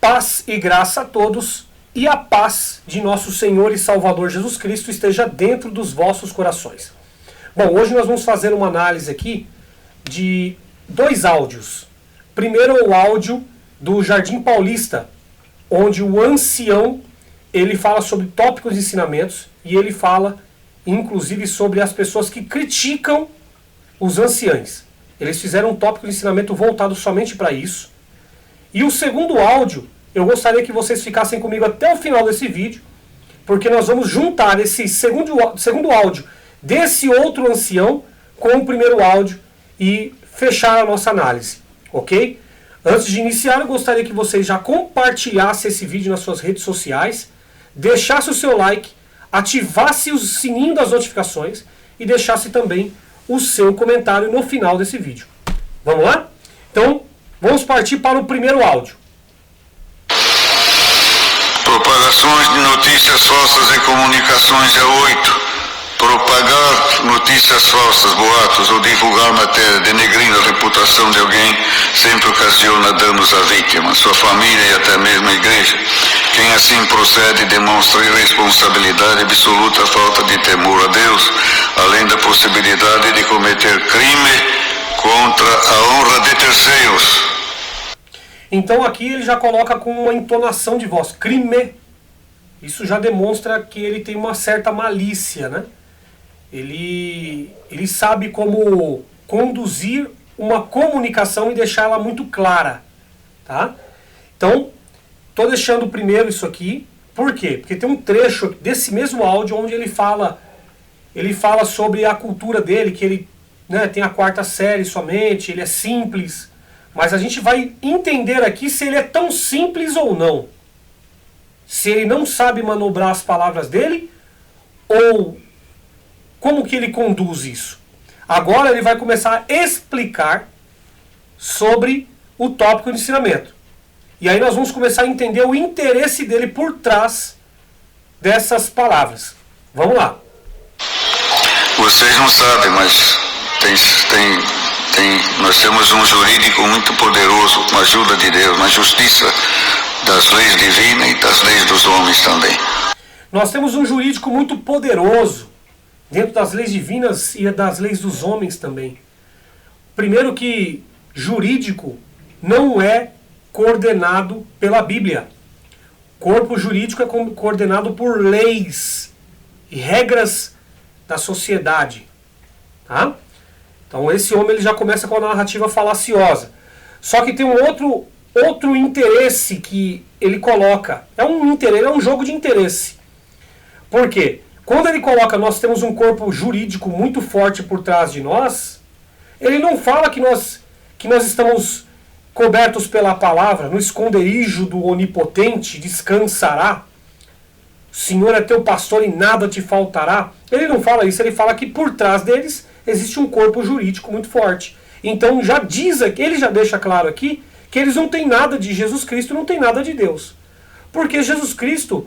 Paz e graça a todos, e a paz de nosso Senhor e Salvador Jesus Cristo esteja dentro dos vossos corações. Bom, hoje nós vamos fazer uma análise aqui de dois áudios. Primeiro, o áudio do Jardim Paulista, onde o ancião ele fala sobre tópicos de ensinamentos e ele fala, inclusive, sobre as pessoas que criticam os anciães. Eles fizeram um tópico de ensinamento voltado somente para isso. E o segundo áudio, eu gostaria que vocês ficassem comigo até o final desse vídeo, porque nós vamos juntar esse segundo áudio desse outro ancião com o primeiro áudio e fechar a nossa análise, ok? Antes de iniciar, eu gostaria que vocês já compartilhassem esse vídeo nas suas redes sociais, deixasse o seu like, ativasse o sininho das notificações e deixasse também o seu comentário no final desse vídeo. Vamos lá? Então, vamos partir para o primeiro áudio. Propagações de notícias falsas em comunicações é 8. Propagar notícias falsas, boatos ou divulgar matéria denegrindo a reputação de alguém sempre ocasiona danos à vítima, sua família e até mesmo a igreja. Quem assim procede demonstra irresponsabilidade e absoluta falta de temor a Deus, além da possibilidade de cometer crime contra a honra de terceiros. Então aqui ele já coloca com uma entonação de voz, crime. Isso já demonstra que ele tem uma certa malícia, né? Ele sabe como conduzir uma comunicação e deixar ela muito clara, tá? Então, estou deixando primeiro isso aqui. Por quê? Porque tem um trecho desse mesmo áudio onde ele fala sobre a cultura dele, que ele, né, tem a 4ª série somente, ele é simples. Mas a gente vai entender aqui se ele é tão simples ou não. Se ele não sabe manobrar as palavras dele, ou como que ele conduz isso. Agora ele vai começar a explicar sobre o tópico de ensinamento. E aí nós vamos começar a entender o interesse dele por trás dessas palavras. Vamos lá. Vocês não sabem, mas nós temos um jurídico muito poderoso, com a ajuda de Deus, na justiça das leis divinas e das leis dos homens também. Nós temos um jurídico muito poderoso, dentro das leis divinas e das leis dos homens também. Primeiro que jurídico não é coordenado pela Bíblia. Corpo jurídico é coordenado por leis e regras da sociedade. Tá? Então esse homem ele já começa com a narrativa falaciosa. Só que tem um outro interesse que ele coloca. É um jogo de interesse. Por quê? Quando ele coloca nós temos um corpo jurídico muito forte por trás de nós, ele não fala que nós estamos cobertos pela palavra, no esconderijo do onipotente descansará. O Senhor é teu pastor e nada te faltará. Ele não fala isso, ele fala que por trás deles existe um corpo jurídico muito forte. Então ele já deixa claro aqui que eles não têm nada de Jesus Cristo, não tem nada de Deus. Porque Jesus Cristo,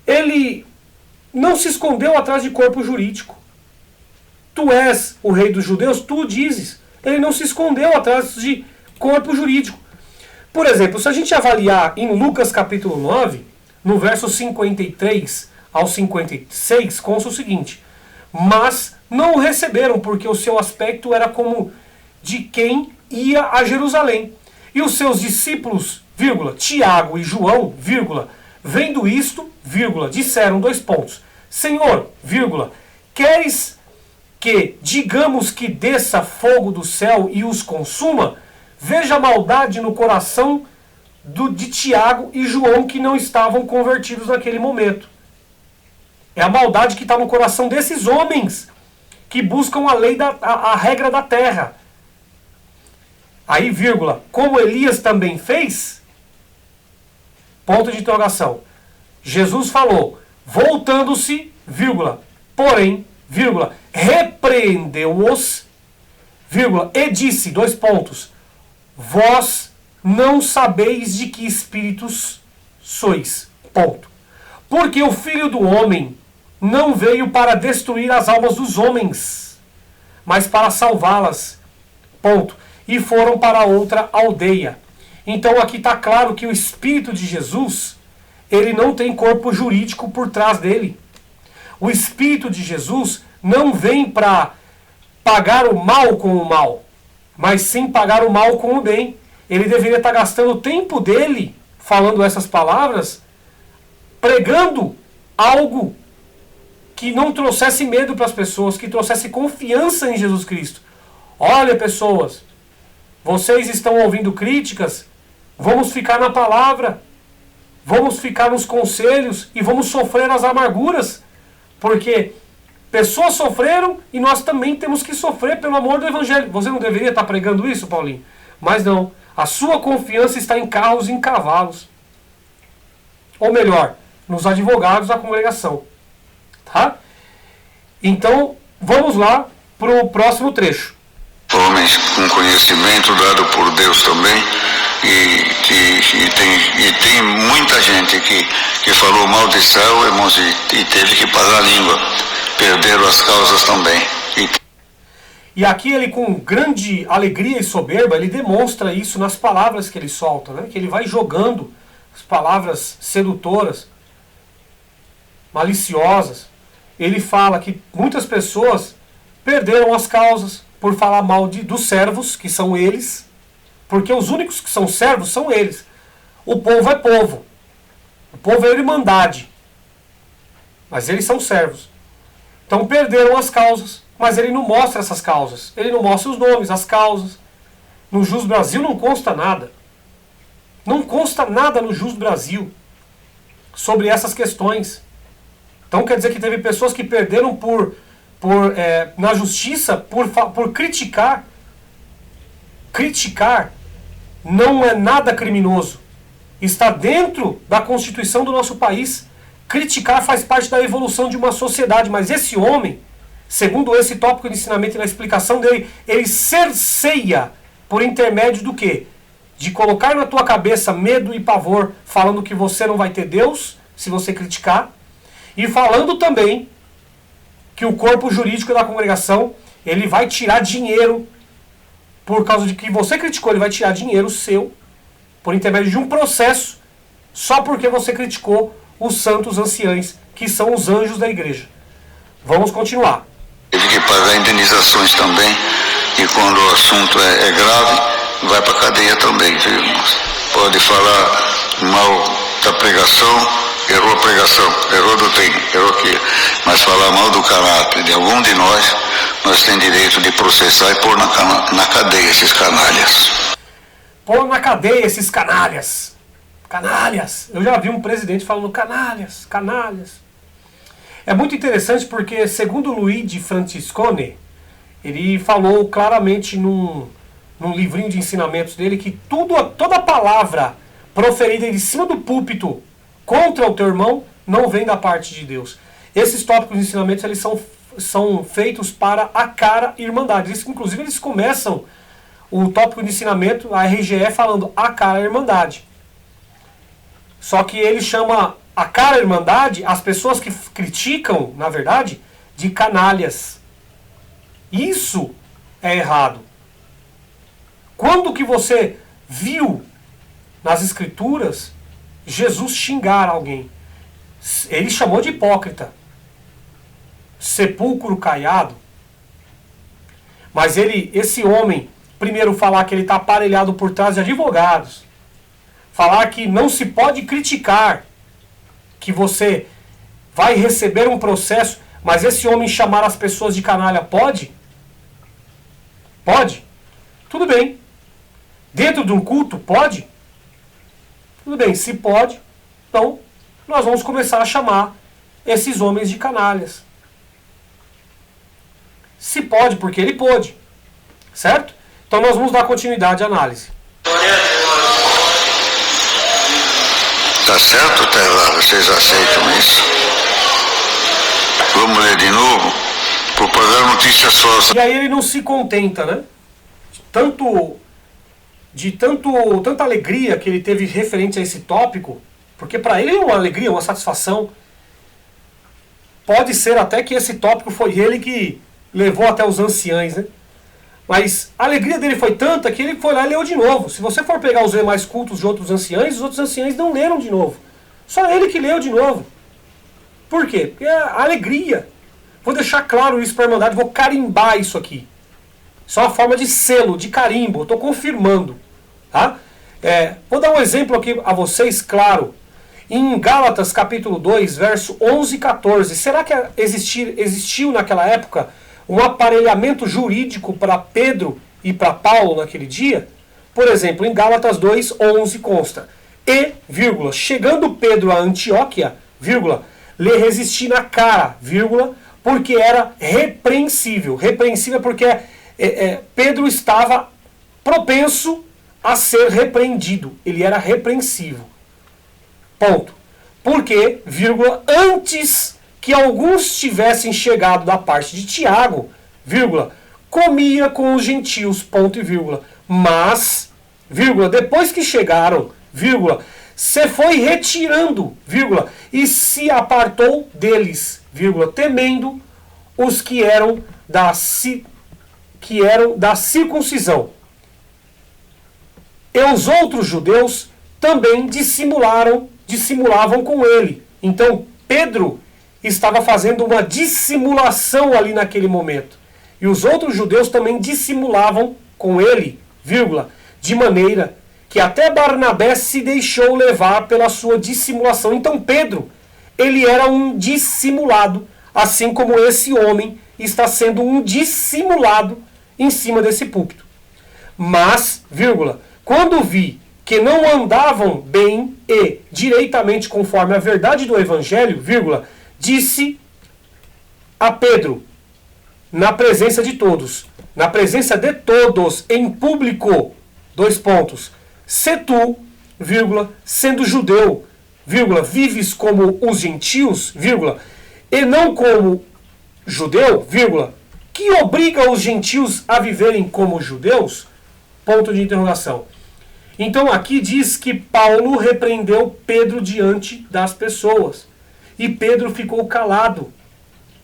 ele não se escondeu atrás de corpo jurídico. Tu és o rei dos judeus, tu o dizes. Ele não se escondeu atrás de corpo jurídico. Por exemplo, se a gente avaliar em Lucas capítulo 9, no verso 53 ao 56, consta o seguinte: mas não o receberam, porque o seu aspecto era como de quem ia a Jerusalém. E os seus discípulos, Tiago e João, vendo isto, disseram : Senhor, queres que digamos que desça fogo do céu e os consuma? Veja a maldade no coração de Tiago e João, que não estavam convertidos naquele momento. É a maldade que está no coração desses homens que buscam a regra da terra. Aí, como Elias também fez? Ponto de interrogação. Jesus falou, voltando-se, porém, repreendeu-os, e disse, vós não sabeis de que espíritos sois. Ponto. Porque o Filho do Homem não veio para destruir as almas dos homens, mas para salvá-las. Ponto. E foram para outra aldeia. Então aqui está claro que o Espírito de Jesus, ele não tem corpo jurídico por trás dele. O Espírito de Jesus não vem para pagar o mal com o mal, mas sim pagar o mal com o bem. Ele deveria estar gastando o tempo dele falando essas palavras, pregando algo que não trouxesse medo para as pessoas, que trouxesse confiança em Jesus Cristo. Olha, pessoas, vocês estão ouvindo críticas, vamos ficar na palavra, vamos ficar nos conselhos e vamos sofrer as amarguras, porque pessoas sofreram e nós também temos que sofrer pelo amor do Evangelho. Você não deveria estar pregando isso, Paulinho? Mas não, a sua confiança está em carros e em cavalos. Ou melhor, nos advogados da congregação. Tá? Então, vamos lá para o próximo trecho. Homens com conhecimento dado por Deus também, e tem muita gente que falou mal de Israel, irmãos, e teve que pagar a língua, perderam as causas também. E aqui ele, com grande alegria e soberba, ele demonstra isso nas palavras que ele solta, né? Que ele vai jogando as palavras sedutoras, maliciosas. Ele fala que muitas pessoas perderam as causas por falar mal dos servos, que são eles, porque os únicos que são servos são eles. O povo é povo. O povo é irmandade. Mas eles são servos. Então perderam as causas, mas ele não mostra essas causas. Ele não mostra os nomes, as causas. No Jus Brasil não consta nada. Não consta nada no Jus Brasil sobre essas questões. Então quer dizer que teve pessoas que perderam na justiça por criticar. Criticar não é nada criminoso. Está dentro da Constituição do nosso país. Criticar faz parte da evolução de uma sociedade. Mas esse homem, segundo esse tópico de ensinamento e na explicação dele, ele cerceia por intermédio do quê? De colocar na tua cabeça medo e pavor, falando que você não vai ter Deus se você criticar. E falando também que o corpo jurídico da congregação, ele vai tirar dinheiro, por causa de que você criticou, ele vai tirar dinheiro seu, por intermédio de um processo, só porque você criticou os santos anciães, que são os anjos da igreja. Vamos continuar. Teve que pagar indenizações também, e quando o assunto é grave, vai para a cadeia também, viu, irmãos? Pode falar mal da pregação, errou a pregação, errou a doutrina, errou aquilo. Mas falar mal do caráter de algum de nós temos direito de processar e pôr na cadeia esses canalhas. Pôr na cadeia esses canalhas. Canalhas. Eu já vi um presidente falando canalhas, canalhas. É muito interessante porque, segundo Luigi Francescone, ele falou claramente num livrinho de ensinamentos dele que toda palavra proferida de cima do púlpito contra o teu irmão não vem da parte de Deus. Esses tópicos de ensinamentos eles são feitos para a cara irmandade. Inclusive eles começam o tópico de ensinamento, a RGE, falando a cara irmandade. Só que ele chama a cara irmandade, as pessoas que criticam, na verdade, de canalhas. Isso é errado. Quando que você viu nas escrituras Jesus xingar alguém? Ele chamou de hipócrita, sepulcro caiado. Mas esse homem, primeiro falar que ele está aparelhado por trás de advogados, falar que não se pode criticar, que você vai receber um processo, mas esse homem chamar as pessoas de canalha pode? Pode? Tudo bem. Dentro de um culto, pode? Tudo bem, se pode, então nós vamos começar a chamar esses homens de canalhas. Se pode, porque ele pôde. Certo? Então nós vamos dar continuidade à análise. Tá certo, tá errado? Vocês aceitam isso? Vamos ler de novo? Propagar notícias falsas. E aí ele não se contenta, né? Tanta alegria que ele teve referente a esse tópico, porque para ele é uma alegria, uma satisfação. Pode ser até que esse tópico foi ele que levou até os anciães, né? Mas a alegria dele foi tanta que ele foi lá e leu de novo. Se você for pegar os demais cultos de outros anciães, os outros anciães não leram de novo. Só ele que leu de novo. Por quê? Porque é a alegria. Vou deixar claro isso para a Irmandade, vou carimbar isso aqui. Isso é uma forma de selo, de carimbo, eu estou confirmando. Tá? Vou dar um exemplo aqui a vocês, claro. Em Gálatas capítulo 2, verso 11 e 14. Será que existiu naquela época um aparelhamento jurídico para Pedro e para Paulo naquele dia? Por exemplo, em Gálatas 2, 11 consta: E, vírgula, chegando Pedro a Antioquia, vírgula, lhe resisti na cara, vírgula, porque era repreensível. Repreensível porque Pedro estava propenso a ser repreendido. Ele era repreensível. Ponto. Porque, vírgula, antes que alguns tivessem chegado da parte de Tiago, vírgula, comia com os gentios, ponto e vírgula. Mas, vírgula, depois que chegaram, vírgula, se foi retirando, vírgula, e se apartou deles, vírgula, temendo os que eram da circuncisão. E os outros judeus também dissimulavam com ele. Então, Pedro estava fazendo uma dissimulação ali naquele momento. E os outros judeus também dissimulavam com ele, vírgula, de maneira que até Barnabé se deixou levar pela sua dissimulação. Então Pedro, ele era um dissimulado, assim como esse homem está sendo um dissimulado em cima desse púlpito. Mas, vírgula, quando vi que não andavam bem e direitamente conforme a verdade do Evangelho, vírgula, disse a Pedro, na presença de todos, em público, se tu, vírgula, sendo judeu, vírgula, vives como os gentios, vírgula, e não como judeu, vírgula, que obriga os gentios a viverem como judeus? Ponto de interrogação. Então aqui diz que Paulo repreendeu Pedro diante das pessoas. E Pedro ficou calado,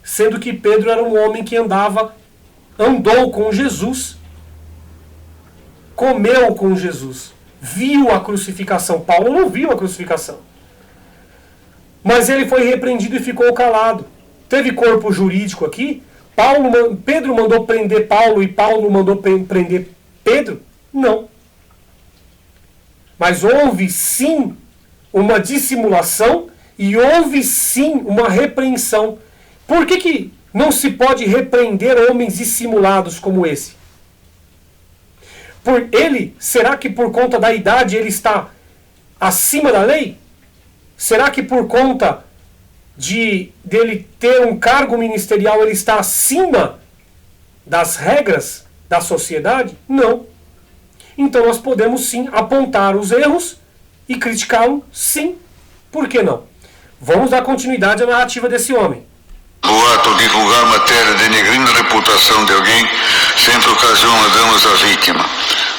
sendo que Pedro era um homem que andou com Jesus, comeu com Jesus, viu a crucificação. Paulo não viu a crucificação. Mas ele foi repreendido e ficou calado. Teve corpo jurídico aqui? Pedro mandou prender Paulo e Paulo mandou prender Pedro? Não. Mas houve sim uma dissimulação e houve sim uma repreensão. Por que não se pode repreender homens dissimulados como esse? Será que por conta da idade ele está acima da lei? Será que por conta dele ter um cargo ministerial ele está acima das regras da sociedade? Não. Então nós podemos sim apontar os erros e criticá-lo, sim. Por que não? Vamos dar continuidade à narrativa desse homem. Boato divulgar matéria denegrindo a reputação de alguém sempre ocasiona danos à vítima,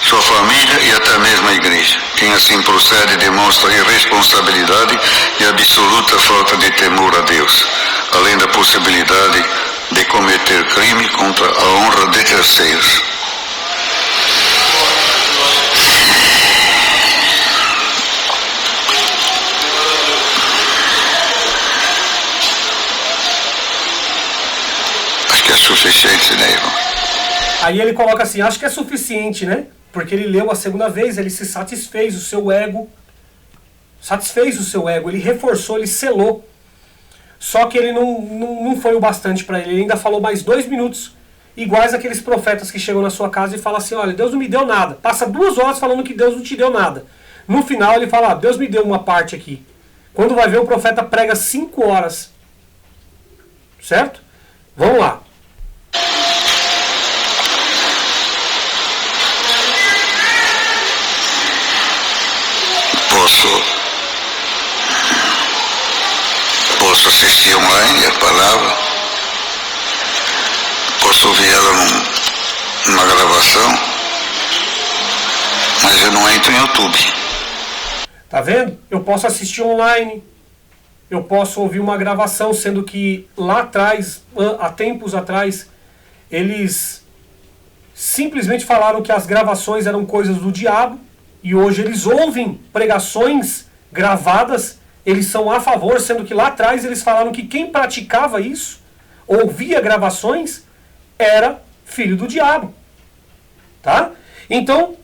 sua família e até mesmo a igreja. Quem assim procede demonstra irresponsabilidade e absoluta falta de temor a Deus, além da possibilidade de cometer crime contra a honra de terceiros. É suficiente, né, irmão? Aí ele coloca assim, acho que é suficiente, né? Porque ele leu a segunda vez, ele se satisfez, o seu ego, ele reforçou, ele selou. Só que ele não foi o bastante para ele, ele ainda falou mais 2 minutos, iguais aqueles profetas que chegam na sua casa e falam assim, olha, Deus não me deu nada. Passa 2 horas falando que Deus não te deu nada. No final ele fala, Deus me deu uma parte aqui. Quando vai ver, o profeta prega 5 horas. Certo? Vamos lá. Posso assistir online a palavra, posso ouvir ela numa gravação, mas eu não entro em YouTube. Tá vendo? Eu posso assistir online, eu posso ouvir uma gravação, sendo que lá atrás, há tempos atrás, eles simplesmente falaram que as gravações eram coisas do diabo, e hoje eles ouvem pregações gravadas, eles são a favor, sendo que lá atrás eles falaram que quem praticava isso, ouvia gravações, era filho do diabo. Tá? Então,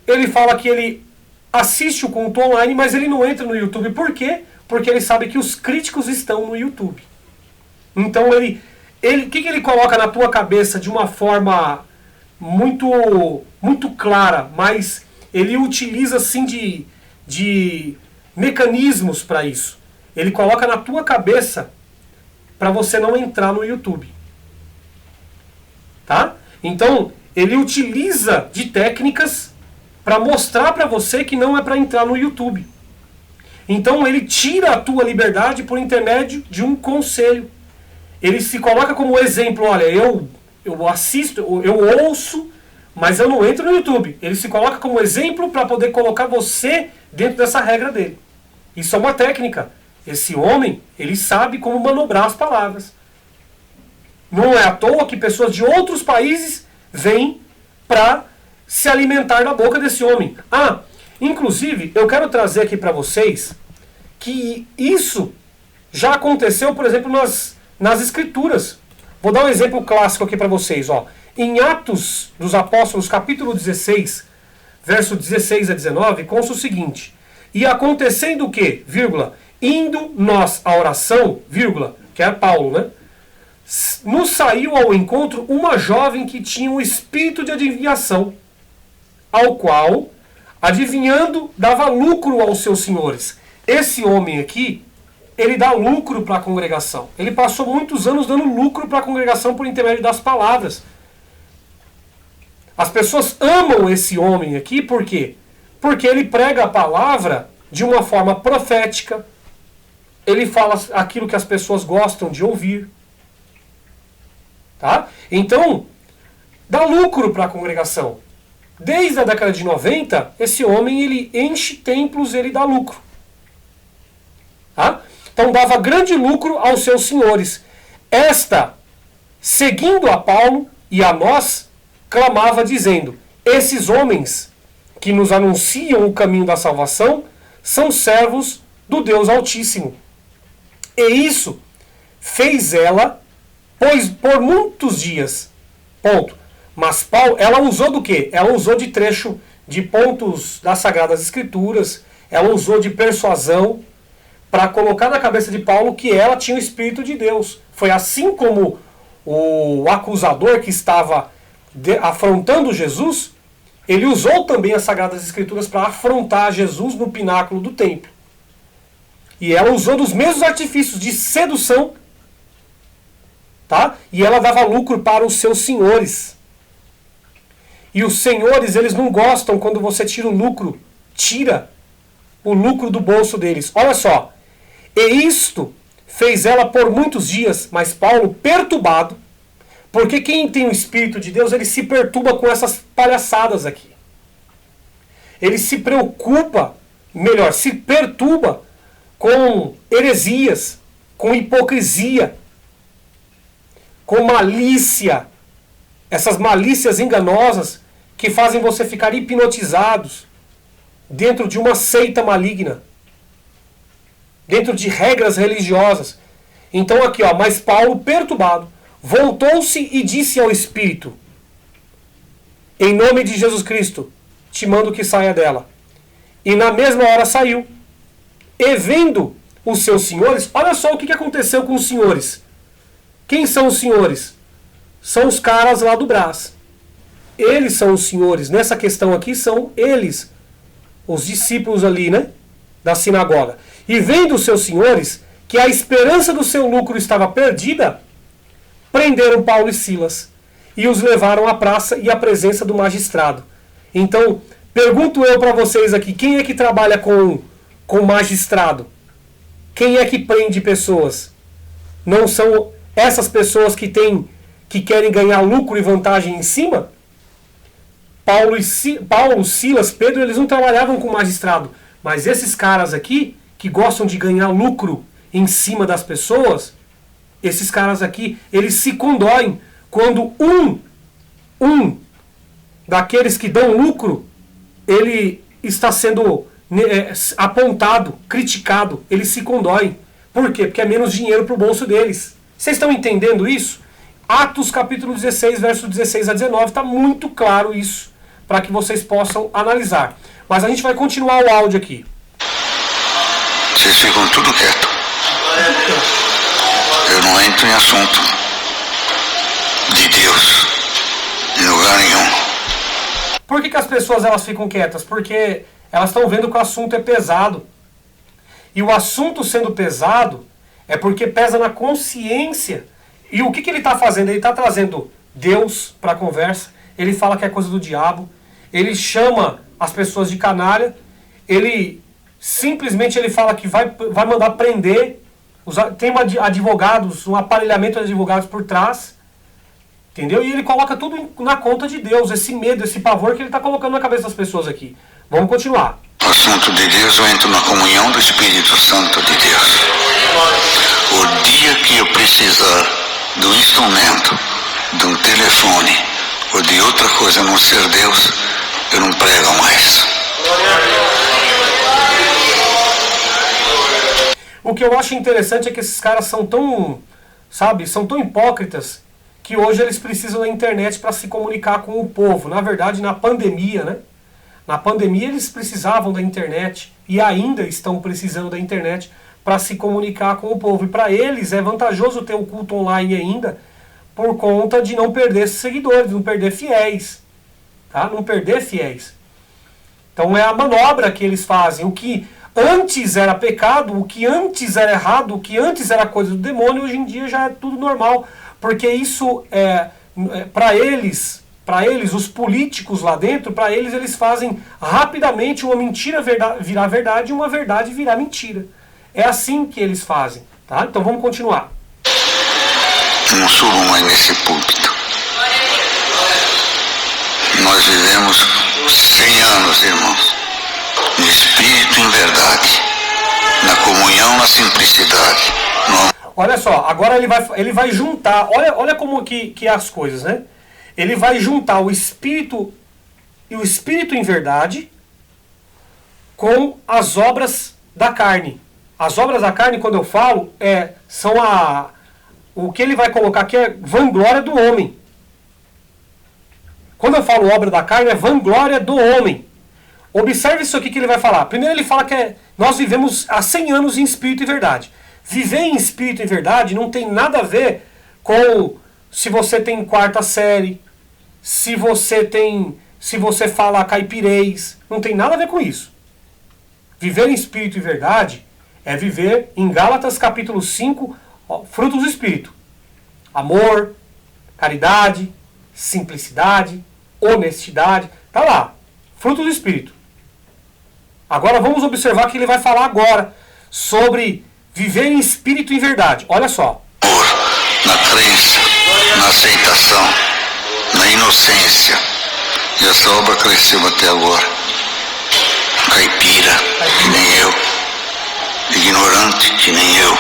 ele fala que ele assiste o culto online, mas ele não entra no YouTube. Por quê? Porque ele sabe que os críticos estão no YouTube. Então, o que ele coloca na tua cabeça de uma forma muito clara, mas ele utiliza assim de mecanismos para isso. Ele coloca na tua cabeça para você não entrar no YouTube. Tá? Então, ele utiliza de técnicas para mostrar para você que não é para entrar no YouTube. Então, ele tira a tua liberdade por intermédio de um conselho. Ele se coloca como exemplo, olha, eu assisto, eu ouço, mas eu não entro no YouTube. Ele se coloca como exemplo para poder colocar você dentro dessa regra dele. Isso é uma técnica. Esse homem, ele sabe como manobrar as palavras. Não é à toa que pessoas de outros países vêm para se alimentar da boca desse homem. Inclusive, eu quero trazer aqui para vocês que isso já aconteceu, por exemplo, nas Escrituras. Vou dar um exemplo clássico aqui para vocês. Ó. Em Atos dos Apóstolos, capítulo 16, verso 16 a 19, consta o seguinte: e acontecendo o quê? Vírgula, indo nós à oração, vírgula, que é Paulo, né? Nos saiu ao encontro uma jovem que tinha um espírito de adivinhação, ao qual, adivinhando, dava lucro aos seus senhores. Esse homem aqui, ele dá lucro para a congregação. Ele passou muitos anos dando lucro para a congregação por intermédio das palavras. As pessoas amam esse homem aqui, por quê? Porque ele prega a palavra de uma forma profética. Ele fala aquilo que as pessoas gostam de ouvir. Tá? Então, dá lucro para a congregação. Desde a década de 90, esse homem ele enche templos, ele dá lucro. Tá? Então dava grande lucro aos seus senhores. Esta, seguindo a Paulo e a nós, clamava dizendo: esses homens que nos anunciam o caminho da salvação são servos do Deus Altíssimo. E isso fez ela, pois por muitos dias. Ponto. Mas Paulo, ela usou do quê? Ela usou de trecho de pontos das Sagradas Escrituras, ela usou de persuasão para colocar na cabeça de Paulo que ela tinha o Espírito de Deus. Foi assim como o acusador que estava afrontando Jesus, ele usou também as Sagradas Escrituras para afrontar Jesus no pináculo do templo. E ela usou dos mesmos artifícios de sedução, tá? E ela dava lucro para os seus senhores. E os senhores, eles não gostam quando você tira o lucro do bolso deles. Olha só. E isto fez ela por muitos dias, mas Paulo perturbado, porque quem tem o Espírito de Deus, ele se perturba com essas palhaçadas aqui. Ele se preocupa, se perturba com heresias, com hipocrisia, com malícia, essas malícias enganosas que fazem você ficar hipnotizados dentro de uma seita maligna, dentro de regras religiosas. Então aqui, ó, mas Paulo, perturbado, voltou-se e disse ao Espírito: em nome de Jesus Cristo, te mando que saia dela. E na mesma hora saiu. E vendo os seus senhores, olha só o que aconteceu com os senhores. Quem são os senhores? São os caras lá do Brás. Eles são os senhores. Nessa questão aqui são eles, os discípulos ali, né, da sinagoga. E vendo os seus senhores que a esperança do seu lucro estava perdida, prenderam Paulo e Silas e os levaram à praça e à presença do magistrado. Então, pergunto eu para vocês aqui, quem é que trabalha com magistrado? Quem é que prende pessoas? Não são essas pessoas que querem ganhar lucro e vantagem em cima? Paulo, Silas, Pedro, eles não trabalhavam com magistrado. Mas esses caras aqui, que gostam de ganhar lucro em cima das pessoas, esses caras aqui, eles se condoem quando um daqueles que dão lucro, ele está sendo apontado, criticado, eles se condoem. Por quê? Porque é menos dinheiro para o bolso deles. Vocês estão entendendo isso? Atos capítulo 16, verso 16 a 19, está muito claro isso, para que vocês possam analisar. Mas a gente vai continuar o áudio aqui. Vocês ficam tudo quieto. Eu não entro em assunto de Deus em lugar nenhum. Por que as pessoas elas ficam quietas? Porque elas estão vendo que o assunto é pesado. E o assunto sendo pesado é porque pesa na consciência. E o que ele está fazendo? Ele está trazendo Deus para a conversa. Ele fala que é coisa do diabo. Ele chama as pessoas de canalha. Ele simplesmente ele fala que vai mandar prender. Tem advogados, um aparelhamento de advogados por trás. Entendeu? E ele coloca tudo na conta de Deus. Esse medo, esse pavor que ele está colocando na cabeça das pessoas aqui. Vamos continuar. O assunto de Deus, eu entro na comunhão do Espírito Santo de Deus. O dia que eu precisar de um instrumento, de um telefone ou de outra coisa a não ser Deus, eu não prego mais. O que eu acho interessante é que esses caras são tão, são tão hipócritas que hoje eles precisam da internet para se comunicar com o povo. Na verdade, na pandemia, né? Na pandemia eles precisavam da internet e ainda estão precisando da internet para se comunicar com o povo. E para eles é vantajoso ter o culto online ainda por conta de não perder seguidores, não perder fiéis. Tá? Não perder fiéis. Então é a manobra que eles fazem. O que antes era pecado, o que antes era errado, o que antes era coisa do demônio, hoje em dia já é tudo normal. Porque isso para eles, os políticos lá dentro, para eles fazem rapidamente uma mentira virar verdade e uma verdade virar mentira. É assim que eles fazem. Tá? Então vamos continuar. Eu não subo mais nesse púlpito. Nós vivemos 100 anos, irmãos, no Espírito em verdade, na comunhão, na simplicidade. Olha só, agora ele vai juntar, olha como que é as coisas, né? Ele vai juntar o Espírito e o Espírito em verdade com as obras da carne. As obras da carne, quando eu falo, são o que ele vai colocar aqui é vanglória do homem. Quando eu falo obra da carne, é vanglória do homem. Observe isso aqui que ele vai falar. Primeiro ele fala que nós vivemos há 100 anos em espírito e verdade. Viver em espírito e verdade não tem nada a ver com se você tem quarta série, se você fala caipirês, não tem nada a ver com isso. Viver em espírito e verdade é viver em Gálatas capítulo 5, frutos do espírito. Amor, caridade, simplicidade, honestidade, tá lá, frutos do espírito. Agora vamos observar que ele vai falar agora sobre viver em espírito e verdade. Olha só. Na crença, na aceitação, na inocência. E essa obra cresceu até agora. Caipira, que nem eu. Ignorante, que nem eu.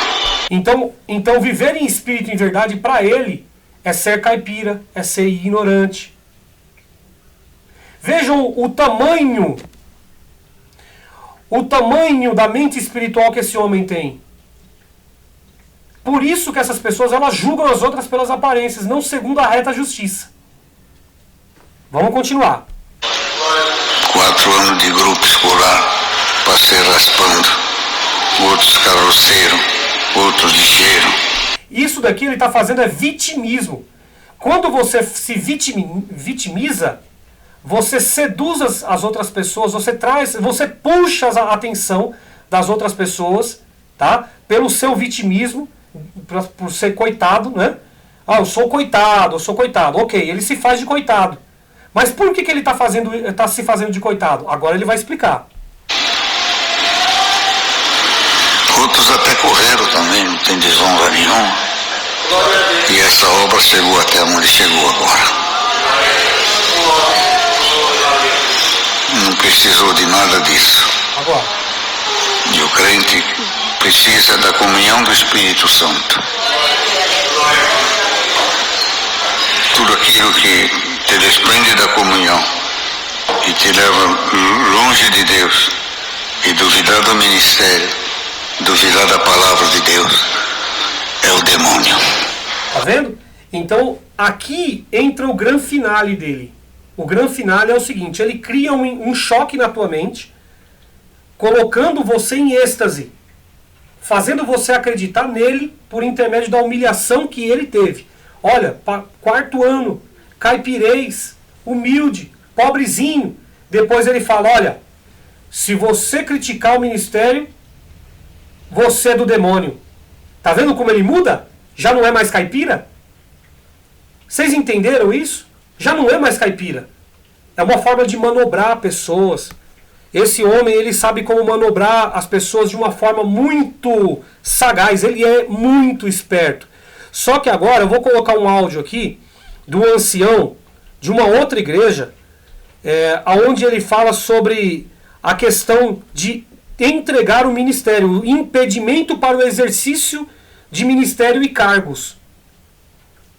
Então viver em espírito e em verdade para ele é ser caipira, é ser ignorante. Vejam o tamanho da mente espiritual que esse homem tem. Por isso que essas pessoas elas julgam as outras pelas aparências, não segundo a reta justiça. Vamos continuar. 4 anos de grupo escolar, passei raspando. Outros carroceiros, outros lixeiros. Isso daqui ele está fazendo é vitimismo. Quando você se vitimiza, você seduz as outras pessoas, você puxa a atenção das outras pessoas, tá? Pelo seu vitimismo, por ser coitado, né? Eu sou coitado. Ok, ele se faz de coitado. Mas por que ele está se fazendo de coitado? Agora ele vai explicar. Outros até correram também, não tem desonra nenhuma. E essa obra chegou até onde chegou agora. Não precisou de nada disso. Agora. E o crente precisa da comunhão do Espírito Santo. Tudo aquilo que te desprende da comunhão e te leva longe de Deus. E duvidar do ministério, duvidar da palavra de Deus, é o demônio. Tá vendo? Então, aqui entra o grande finale dele. O grande finale é o seguinte: ele cria um choque na tua mente, colocando você em êxtase, fazendo você acreditar nele por intermédio da humilhação que ele teve. Olha, quarto ano, caipirês, humilde, pobrezinho. Depois ele fala: olha, se você criticar o ministério, você é do demônio. Tá vendo como ele muda? Já não é mais caipira? Vocês entenderam isso? Já não é mais caipira. É uma forma de manobrar pessoas. Esse homem, ele sabe como manobrar as pessoas de uma forma muito sagaz. Ele é muito esperto. Só que agora eu vou colocar um áudio aqui do ancião de uma outra igreja, onde ele fala sobre a questão de entregar o ministério, o impedimento para o exercício de ministério e cargos.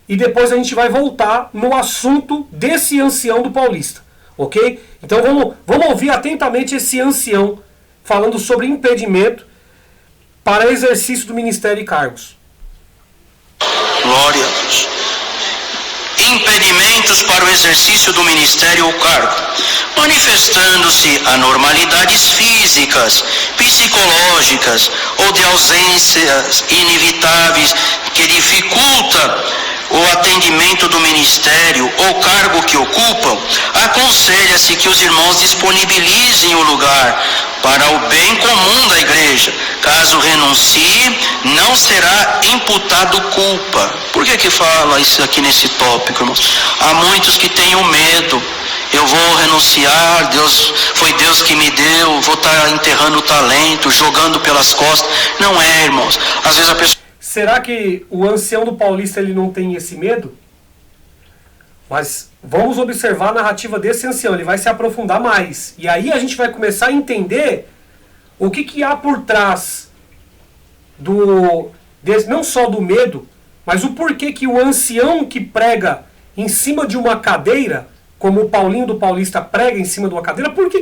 E depois a gente vai voltar no assunto desse ancião do Paulista. Ok? Então vamos ouvir atentamente esse ancião falando sobre impedimento para exercício do ministério e cargos. Glória a Deus. Impedimentos para o exercício do ministério ou cargo, manifestando-se anormalidades físicas, psicológicas ou de ausências inevitáveis que dificultam o atendimento do ministério ou cargo que ocupam, aconselha-se que os irmãos disponibilizem o lugar para o bem comum da igreja. Caso renuncie, não será imputado culpa. Por que fala isso aqui nesse tópico, irmãos? Há muitos que têm o medo. Eu vou renunciar, foi Deus que me deu, vou estar enterrando o talento, jogando pelas costas. Não é, irmãos. Às vezes a pessoa... Será que o ancião do Paulista ele não tem esse medo? Mas vamos observar a narrativa desse ancião, ele vai se aprofundar mais. E aí a gente vai começar a entender o que há por trás não só do medo, mas o porquê que o ancião que prega em cima de uma cadeira, como o Paulinho do Paulista prega em cima de uma cadeira, por que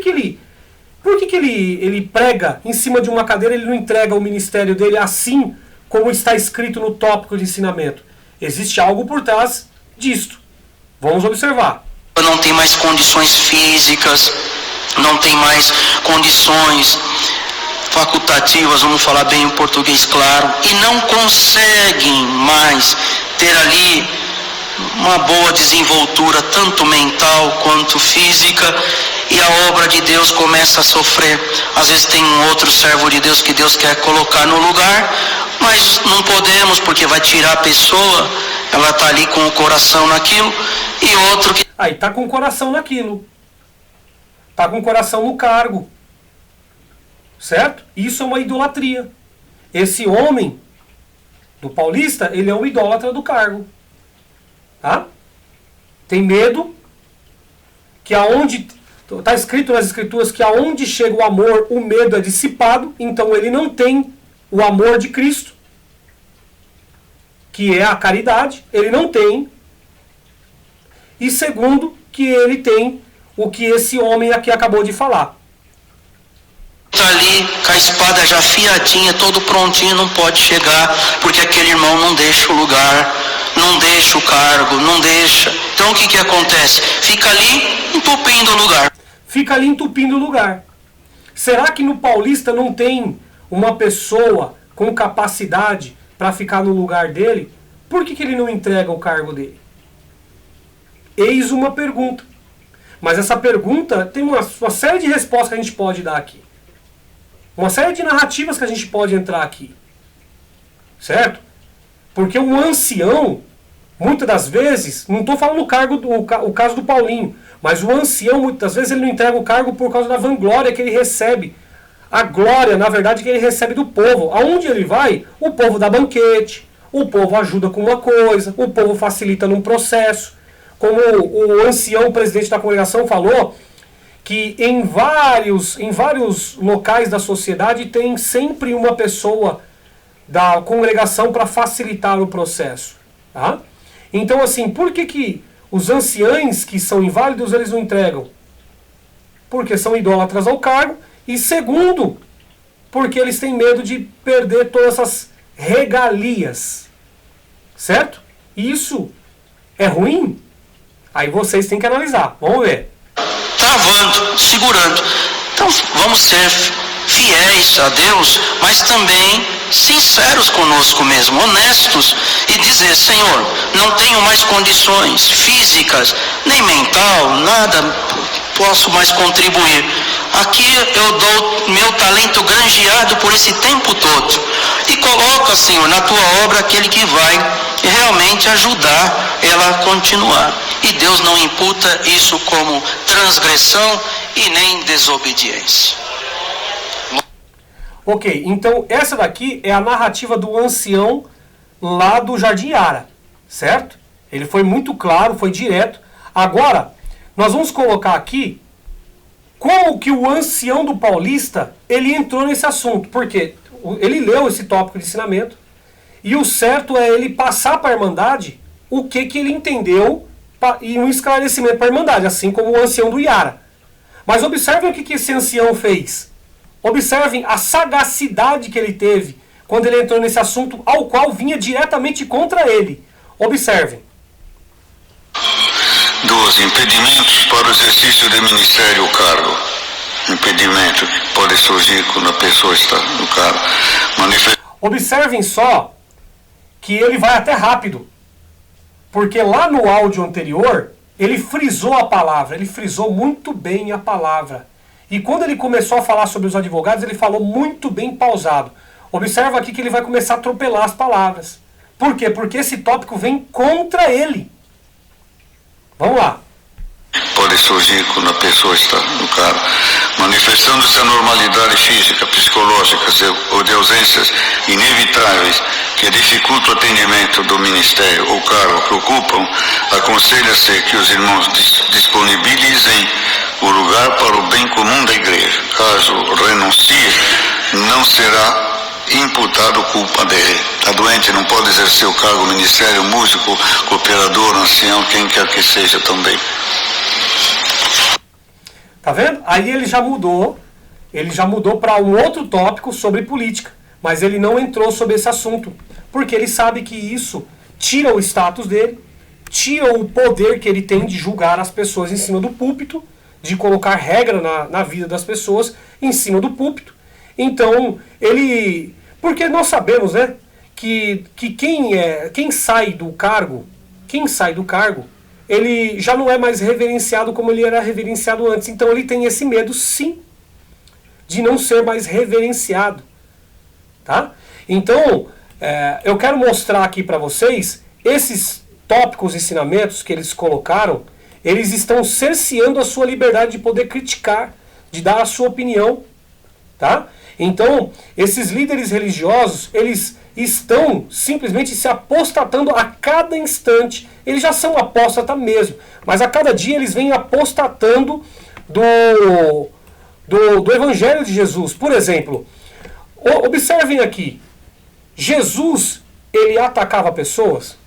ele prega em cima de uma cadeira, ele não entrega o ministério dele assim como está escrito no tópico de ensinamento? Existe algo por trás disto. Vamos observar. Não tem mais condições físicas, não tem mais condições facultativas, vamos falar bem em português claro, e não conseguem mais ter ali uma boa desenvoltura, tanto mental quanto física, e a obra de Deus começa a sofrer. Às vezes tem um outro servo de Deus que Deus quer colocar no lugar, mas não podemos porque vai tirar a pessoa, ela está ali com o coração naquilo, e outro que... Aí está com o coração naquilo, está com o coração no cargo, certo? Isso é uma idolatria. Esse homem do Paulista, ele é um idólatra do cargo. Tá? Tem medo que aonde... Está escrito nas escrituras que aonde chega o amor, o medo é dissipado. Então ele não tem o amor de Cristo, que é a caridade. Ele não tem. E segundo, que ele tem o que esse homem aqui acabou de falar. Está ali com a espada já afiadinha, todo prontinho, não pode chegar, porque aquele irmão não deixa o lugar, não deixa o cargo, não deixa. Então o que acontece? Fica ali entupindo o lugar. Fica ali entupindo o lugar. Será que no Paulista não tem uma pessoa com capacidade para ficar no lugar dele? Por que ele não entrega o cargo dele? Eis uma pergunta. Mas essa pergunta tem uma série de respostas que a gente pode dar aqui. Uma série de narrativas que a gente pode entrar aqui. Certo? Porque o ancião, muitas das vezes, não estou falando o caso do Paulinho, mas o ancião, muitas vezes, ele não entrega o cargo por causa da vanglória que ele recebe. A glória, na verdade, que ele recebe do povo. Aonde ele vai, o povo dá banquete, o povo ajuda com uma coisa, o povo facilita num processo. Como o ancião, presidente da congregação, falou, que em vários locais da sociedade tem sempre uma pessoa da congregação para facilitar o processo. Tá? Então, assim, por que Os anciães que são inválidos, eles não entregam porque são idólatras ao cargo, e segundo, porque eles têm medo de perder todas essas regalias. Certo? Isso é ruim? Aí vocês têm que analisar. Vamos ver. Travando, segurando. Então vamos ser fiéis a Deus, mas também sinceros conosco mesmo, honestos, e dizer: Senhor, não tenho mais condições físicas, nem mental, nada posso mais contribuir. Aqui eu dou meu talento granjeado por esse tempo todo, e coloca, Senhor, na tua obra aquele que vai realmente ajudar ela a continuar. E Deus não imputa isso como transgressão e nem desobediência. Ok, então essa daqui é a narrativa do ancião lá do Jardim Yara, certo? Ele foi muito claro, foi direto. Agora, nós vamos colocar aqui como que o ancião do Paulista, ele entrou nesse assunto. Porque ele leu esse tópico de ensinamento, e o certo é ele passar para a Irmandade o que ele entendeu e um esclarecimento para a Irmandade, assim como o ancião do Yara. Mas observem o que esse ancião fez. Observem a sagacidade que ele teve quando ele entrou nesse assunto, ao qual vinha diretamente contra ele. Observem. 2. Impedimentos para o exercício do ministério ou cargo. Impedimento pode surgir quando a pessoa está no cargo. Observem só que ele vai até rápido. Porque lá no áudio anterior, ele frisou a palavra, ele frisou muito bem a palavra. E quando ele começou a falar sobre os advogados, ele falou muito bem pausado. Observa aqui que ele vai começar a atropelar as palavras. Por quê? Porque esse tópico vem contra ele. Vamos lá. Pode surgir quando a pessoa está no cargo, manifestando-se a normalidade física, psicológica ou de ausências inevitáveis que dificultam o atendimento do ministério ou cargo que ocupam, aconselha-se que os irmãos disponibilizem o lugar para o bem comum da igreja. Caso renuncie, não será imputado culpa dele. A doente não pode exercer o cargo, ministério, músico, cooperador, ancião, quem quer que seja também. Tá vendo? Aí ele já mudou para um outro tópico sobre política, mas ele não entrou sobre esse assunto, porque ele sabe que isso tira o status dele, tira o poder que ele tem de julgar as pessoas em cima do púlpito, de colocar regra na vida das pessoas em cima do púlpito. Então, ele... Porque nós sabemos, né, que quem sai do cargo, ele já não é mais reverenciado como ele era reverenciado antes. Então ele tem esse medo, sim, de não ser mais reverenciado. Tá? Então, eu quero mostrar aqui para vocês, esses tópicos, ensinamentos que eles colocaram, eles estão cerceando a sua liberdade de poder criticar, de dar a sua opinião. Tá? Então, esses líderes religiosos, eles estão simplesmente se apostatando a cada instante. Eles já são apóstatas mesmo, mas a cada dia eles vêm apostatando do Evangelho de Jesus. Por exemplo, observem aqui, Jesus, ele atacava pessoas?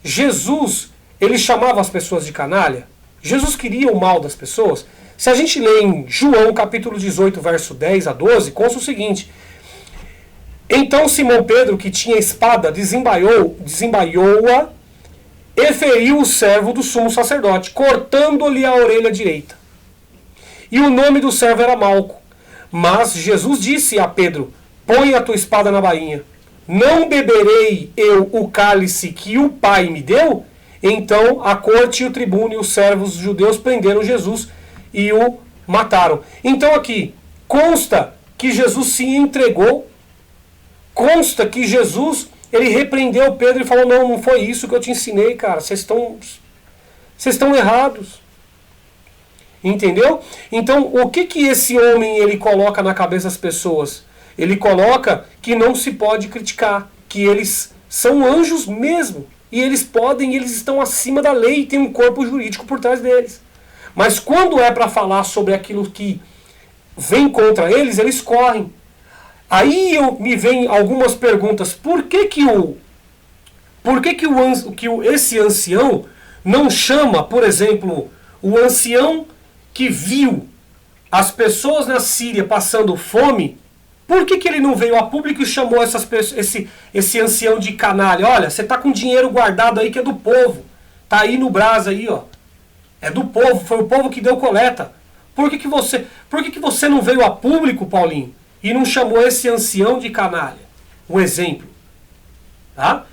Jesus, ele chamava as pessoas de canalha? Jesus queria o mal das pessoas? Se a gente lê em João capítulo 18, verso 10 a 12, consta o seguinte: então Simão Pedro, que tinha espada, desembaiou-a e feriu o servo do sumo sacerdote, cortando-lhe a orelha direita. E o nome do servo era Malco. Mas Jesus disse a Pedro: põe a tua espada na bainha. Não beberei eu o cálice que o Pai me deu? Então a corte e o tribuno e os servos judeus prenderam Jesus e o mataram. Então aqui consta que Jesus se entregou, consta que Jesus, ele repreendeu Pedro e falou: não foi isso que eu te ensinei, cara, vocês estão errados. Entendeu? Então, o que esse homem ele coloca na cabeça das pessoas? Ele coloca que não se pode criticar, que eles são anjos mesmo, e eles estão acima da lei e tem um corpo jurídico por trás deles. Mas quando é para falar sobre aquilo que vem contra eles, eles correm. Aí me vem algumas perguntas. Por que esse ancião não chama, por exemplo, o ancião que viu as pessoas na Síria passando fome? Por que ele não veio a público e chamou esse ancião de canalha? Olha, você está com dinheiro guardado aí que é do povo. Está aí no Brás aí, ó. É do povo, foi o povo que deu coleta. Por que você não veio a público, Paulinho, e não chamou esse ancião de canalha? Um exemplo. Tá?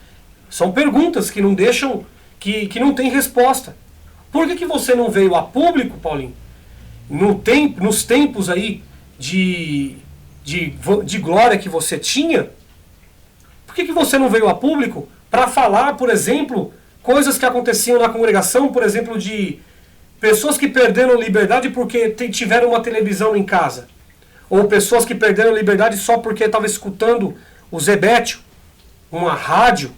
São perguntas que não deixam, que não tem resposta. Por que você não veio a público, Paulinho? Nos tempos aí de glória que você tinha, por que você não veio a público para falar, por exemplo, coisas que aconteciam na congregação, por exemplo, de pessoas que perderam liberdade porque tiveram uma televisão em casa, ou pessoas que perderam liberdade só porque estavam escutando o Zebétio, uma rádio,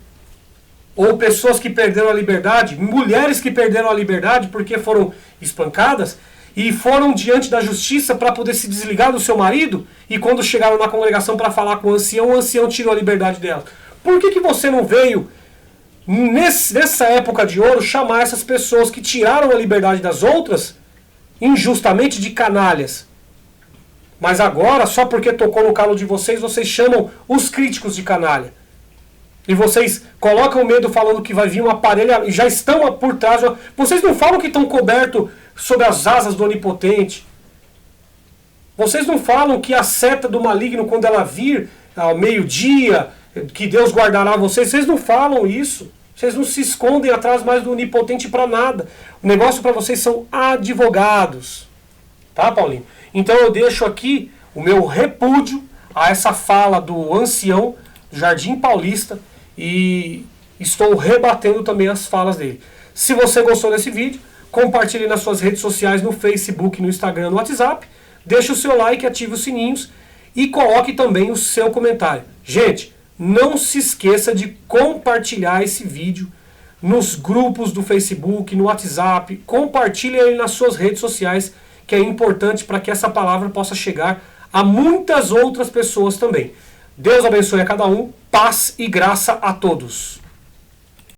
ou pessoas que perderam a liberdade, mulheres que perderam a liberdade porque foram espancadas e foram diante da justiça para poder se desligar do seu marido, e quando chegaram na congregação para falar com o ancião tirou a liberdade delas. Por que você não veio, nessa época de ouro, chamar essas pessoas que tiraram a liberdade das outras, injustamente, de canalhas? Mas agora, só porque tocou no calo de vocês chamam os críticos de canalha. E vocês colocam medo falando que vai vir uma parelha, e já estão por trás. Vocês não falam que estão cobertos sob as asas do Onipotente. Vocês não falam que a seta do maligno, quando ela vir ao meio-dia, que Deus guardará vocês. Vocês não falam isso. Vocês não se escondem atrás mais do Onipotente para nada. O negócio para vocês são advogados. Tá, Paulinho? Então eu deixo aqui o meu repúdio a essa fala do ancião do Jardim Paulista, e estou rebatendo também as falas dele. Se você gostou desse vídeo, compartilhe nas suas redes sociais, no Facebook, no Instagram, no WhatsApp. Deixe o seu like, ative os sininhos e coloque também o seu comentário. Gente, não se esqueça de compartilhar esse vídeo nos grupos do Facebook, no WhatsApp. Compartilhe ele nas suas redes sociais, que é importante para que essa palavra possa chegar a muitas outras pessoas também. Deus abençoe a cada um, paz e graça a todos.